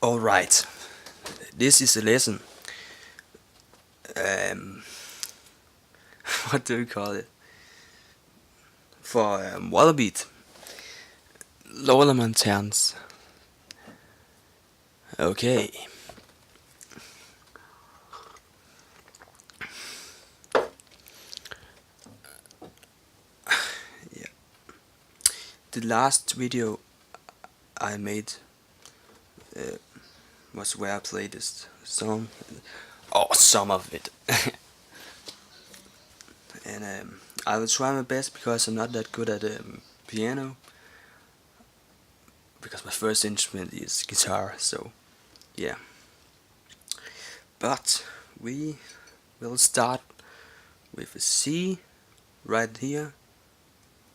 Alright, this is a lesson. What do we call it? For Wallabeat. Lower Montans. Okay. Yeah. The last video I made was where I played this song, or some of it. And I will try my best because I'm not that good at piano, because my first instrument is guitar, so yeah. But we will start with a C right here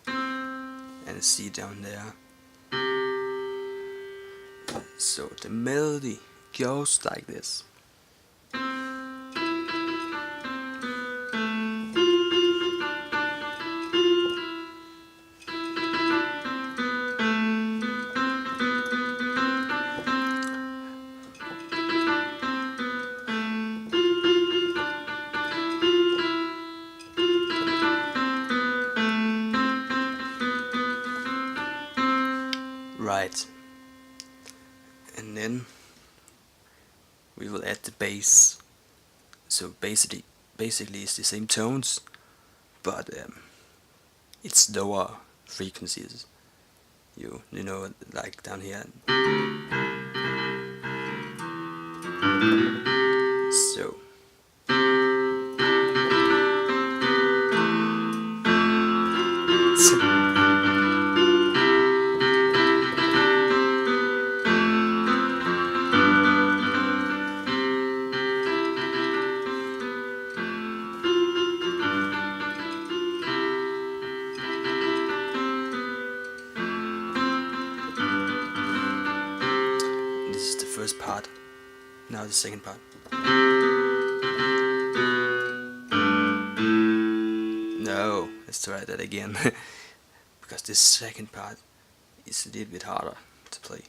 and a C down there. So the melody goes like this. Right. And then we will add the bass. So basically it's the same tones, but it's lower frequencies. You know, like down here. So this is the first part. Now the second part. No, let's try that again. Because this second part is a little bit harder to play.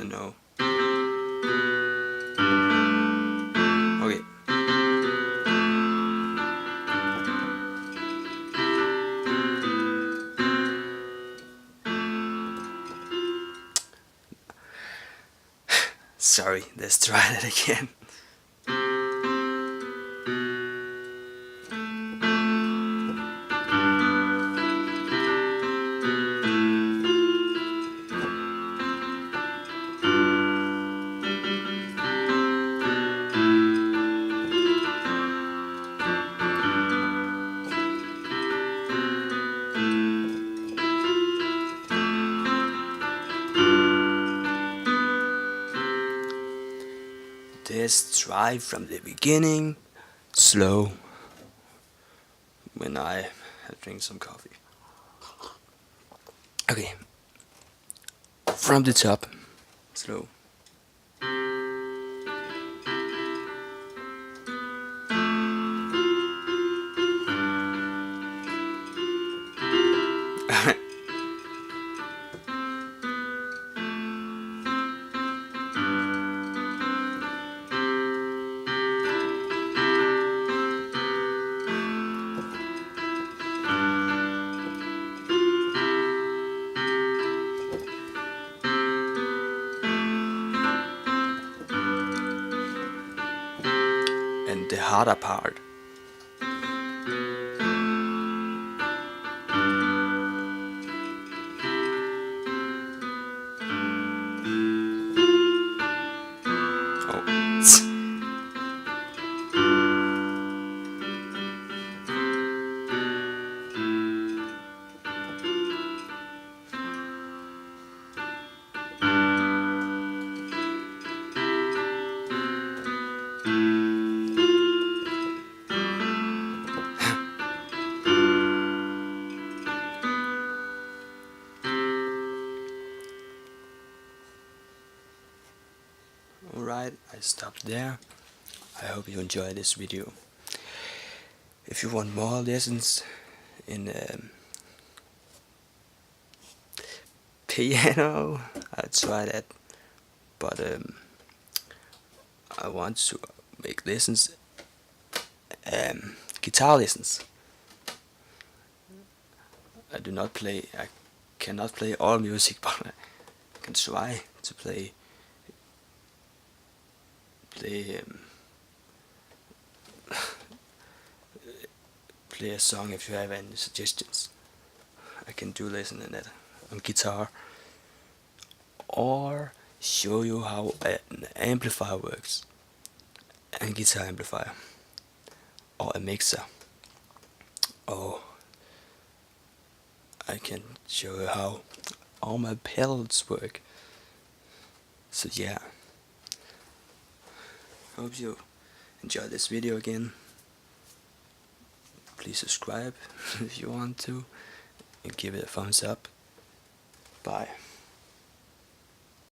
No. Okay. Sorry, let's try that again. Let's try from the beginning, slow, when I drink some coffee. Okay, from the top, slow. And the harder part. Oh. Alright, I stopped there. I hope you enjoyed this video. If you want more lessons in piano. I'll try that, but I want to make lessons, guitar lessons. I cannot play all music, but I can try to play play a song. If you have any suggestions, I can do lesson in that on guitar, or show you how an amplifier works, a guitar amplifier, or a mixer, or I can show you how all my pedals work. So yeah, hope you enjoy this video again. Please subscribe if you want to, and give it a thumbs up. Bye.